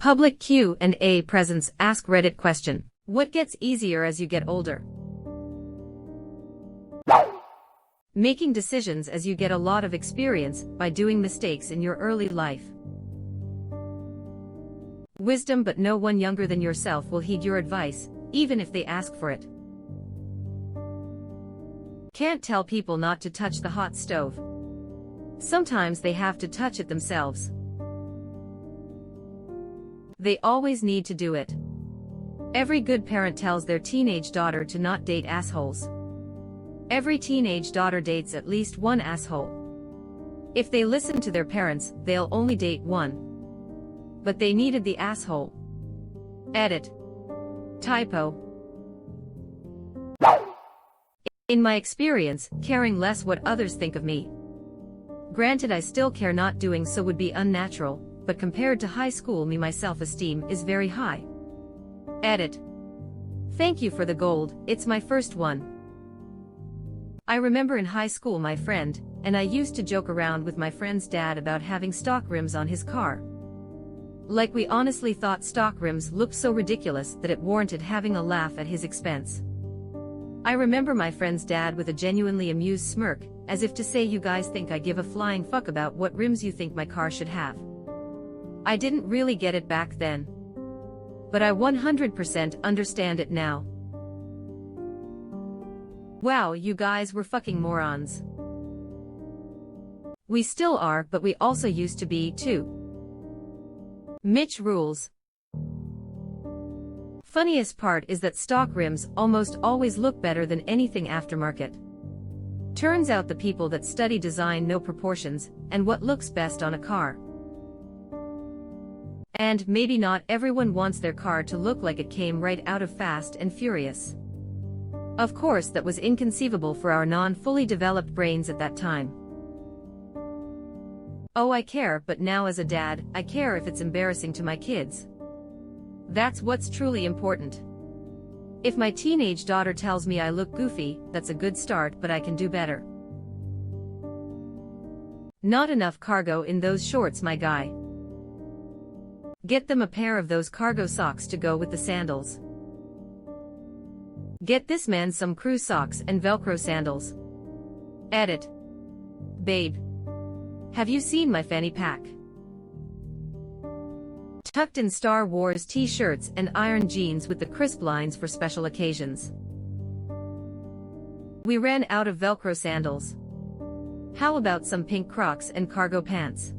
Public Q&A presents AskReddit question. What gets easier as you get older? Making decisions as you get a lot of experience by doing mistakes in your early life. Wisdom, but no one younger than yourself will heed your advice, even if they ask for it. Can't tell people not to touch the hot stove. Sometimes they have to touch it themselves. They always need to do it. Every good parent tells their teenage daughter to not date assholes. Every teenage daughter dates at least one asshole. If they listen to their parents, they'll only date one. But they needed the asshole. Edit. Typo. In my experience, caring less what others think of me. Granted, I still care, not doing so would be unnatural, but compared to high school me, my self-esteem is very high. Edit. Thank you for the gold, it's my first one. I remember in high school my friend and I used to joke around with my friend's dad about having stock rims on his car. Like, we honestly thought stock rims looked so ridiculous that it warranted having a laugh at his expense. I remember my friend's dad with a genuinely amused smirk, as if to say, you guys think I give a flying fuck about what rims you think my car should have. I didn't really get it back then. But I 100% understand it now. Wow, you guys were fucking morons. We still are, but we also used to be, too. Mitch rules. Funniest part is that stock rims almost always look better than anything aftermarket. Turns out the people that study design know proportions and what looks best on a car. And maybe not everyone wants their car to look like it came right out of Fast and Furious. Of course, that was inconceivable for our non-fully developed brains at that time. Oh, I care, but now as a dad, I care if it's embarrassing to my kids. That's what's truly important. If my teenage daughter tells me I look goofy, that's a good start, but I can do better. Not enough cargo in those shorts, my guy. Get them a pair of those cargo socks to go with the sandals. Get this man some crew socks and Velcro sandals. Edit. Babe. Have you seen my fanny pack? Tucked in Star Wars t-shirts and iron jeans with the crisp lines for special occasions. We ran out of Velcro sandals. How about some pink Crocs and cargo pants?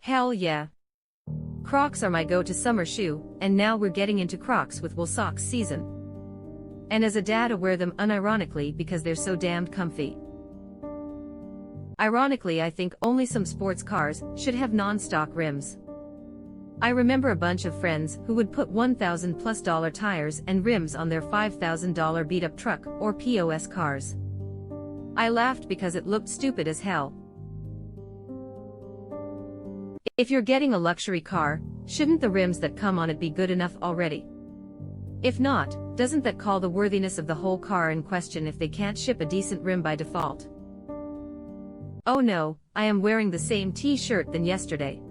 Hell yeah. Crocs are my go-to summer shoe, and now we're getting into Crocs with wool socks season. And as a dad, I wear them unironically because they're so damned comfy. Ironically, I think only some sports cars should have non-stock rims. I remember a bunch of friends who would put $1,000+ tires and rims on their $5,000 beat-up truck or POS cars. I laughed because it looked stupid as hell. If you're getting a luxury car, shouldn't the rims that come on it be good enough already? If not, doesn't that call the worthiness of the whole car in question if they can't ship a decent rim by default? Oh no, I am wearing the same t-shirt than yesterday.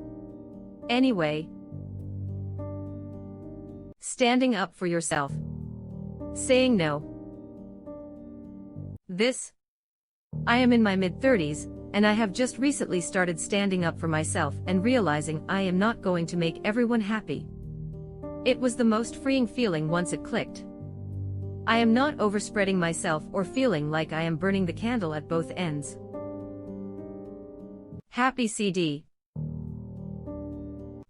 Anyway. Standing up for yourself. Saying no. I am in my mid-30s, and I have just recently started standing up for myself and realizing I am not going to make everyone happy. It was the most freeing feeling once it clicked. I am not overspreading myself or feeling like I am burning the candle at both ends. Happy CD.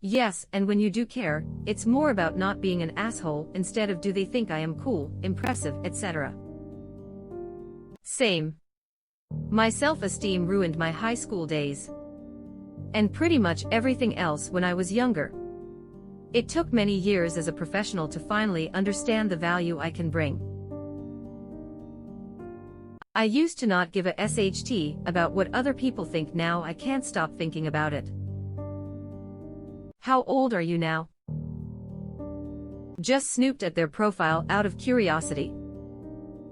Yes, and when you do care, it's more about not being an asshole instead of do they think I am cool, impressive, etc. Same. My self-esteem ruined my high school days. And pretty much everything else when I was younger. It took many years as a professional to finally understand the value I can bring. I used to not give a SHT about what other people think. Now I can't stop thinking about it. How old are you now? Just snooped at their profile out of curiosity.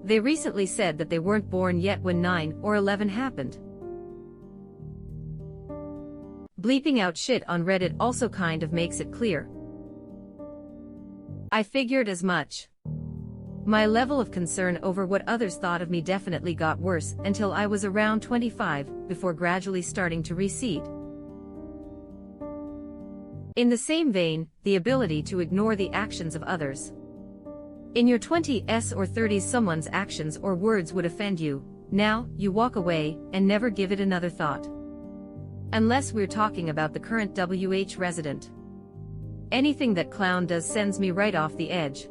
They recently said that they weren't born yet when 9 or 11 happened. Bleeping out shit on Reddit also kind of makes it clear. I figured as much. My level of concern over what others thought of me definitely got worse until I was around 25, before gradually starting to recede. In the same vein, the ability to ignore the actions of others. In your 20s or 30s, someone's actions or words would offend you. Now, you walk away and never give it another thought. Unless we're talking about the current WH resident. Anything that clown does sends me right off the edge.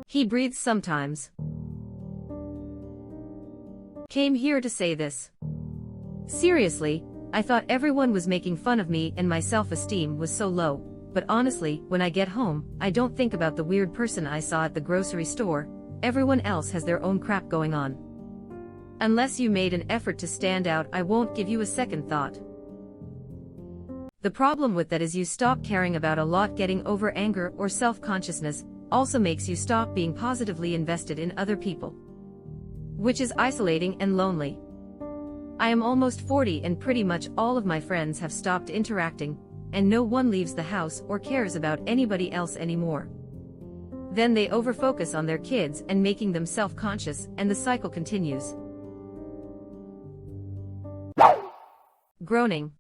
He breathes sometimes. Came here to say this. Seriously, I thought everyone was making fun of me and my self-esteem was so low, but honestly, when I get home, I don't think about the weird person I saw at the grocery store. Everyone else has their own crap going on. Unless you made an effort to stand out, I won't give you a second thought. The problem with that is you stop caring about a lot. Getting over anger or self-consciousness also makes you stop being positively invested in other people, which is isolating and lonely. I am almost 40 and pretty much all of my friends have stopped interacting, and no one leaves the house or cares about anybody else anymore. Then they overfocus on their kids and making them self-conscious, and the cycle continues. Groaning.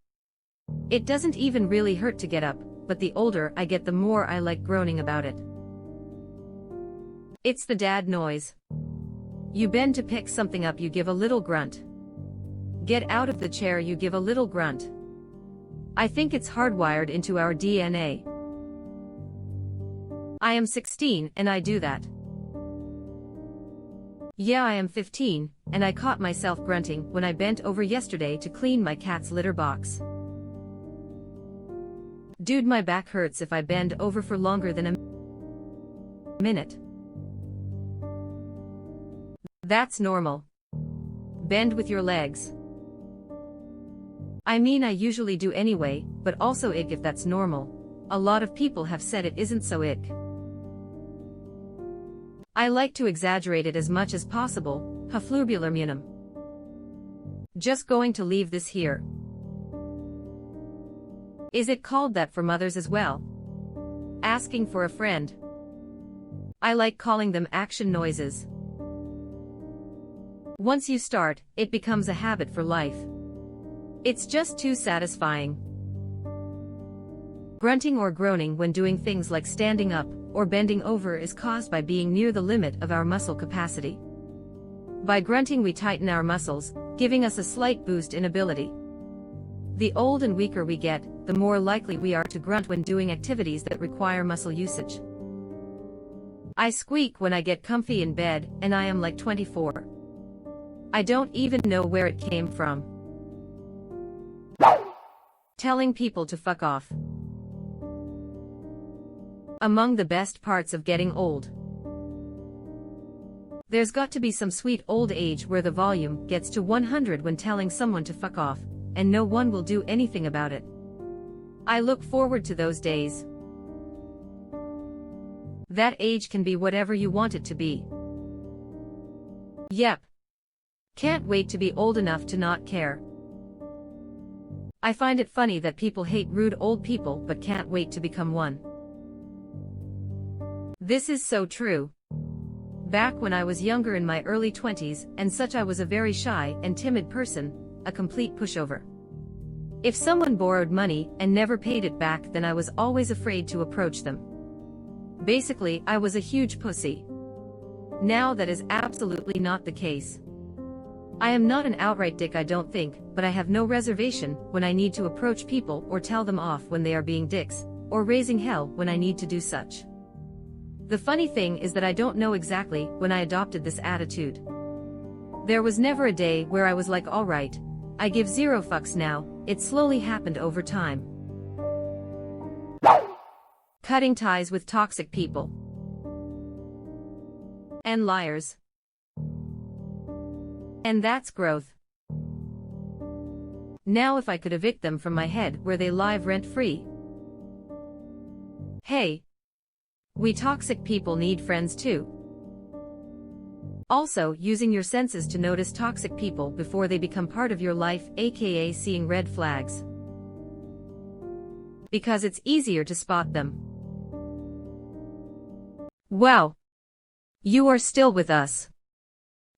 It doesn't even really hurt to get up, but the older I get, the more I like groaning about it. It's the dad noise. You bend to pick something up, you give a little grunt. Get out of the chair, you give a little grunt. I think it's hardwired into our DNA. I am 16 and I do that. Yeah, I am 15, and I caught myself grunting when I bent over yesterday to clean my cat's litter box. Dude, my back hurts if I bend over for longer than a minute. That's normal. Bend with your legs. I mean, I usually do anyway, but also ick if that's normal. A lot of people have said it isn't so ick. I like to exaggerate it as much as possible. Haflubularmunum. Just going to leave this here. Is it called that for mothers as well? Asking for a friend. I like calling them action noises. Once you start, it becomes a habit for life. It's just too satisfying. Grunting or groaning when doing things like standing up or bending over is caused by being near the limit of our muscle capacity. By grunting, we tighten our muscles, giving us a slight boost in ability. The older and weaker we get, the more likely we are to grunt when doing activities that require muscle usage. I squeak when I get comfy in bed, and I am like 24. I don't even know where it came from. Telling people to fuck off. Among the best parts of getting old. There's got to be some sweet old age where the volume gets to 100 when telling someone to fuck off, and no one will do anything about it. I look forward to those days. That age can be whatever you want it to be. Yep. Can't wait to be old enough to not care. I find it funny that people hate rude old people but can't wait to become one. This is so true. Back when I was younger, in my early 20s and such, I was a very shy and timid person, a complete pushover. If someone borrowed money and never paid it back, then I was always afraid to approach them. Basically, I was a huge pussy. Now that is absolutely not the case. I am not an outright dick, I don't think, but I have no reservation when I need to approach people or tell them off when they are being dicks, or raising hell when I need to do such. The funny thing is that I don't know exactly when I adopted this attitude. There was never a day where I was like, alright, I give zero fucks now. It slowly happened over time. Cutting ties with toxic people. And liars. And that's growth. Now if I could evict them from my head where they live rent-free. Hey. We toxic people need friends too. Also, using your senses to notice toxic people before they become part of your life, aka seeing red flags. because it's easier to spot them. Wow! You are still with us.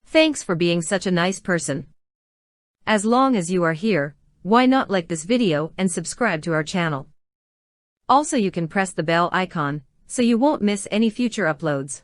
Thanks for being such a nice person. As long as you are here, why not like this video and subscribe to our channel? Also, you can press the bell icon, so you won't miss any future uploads.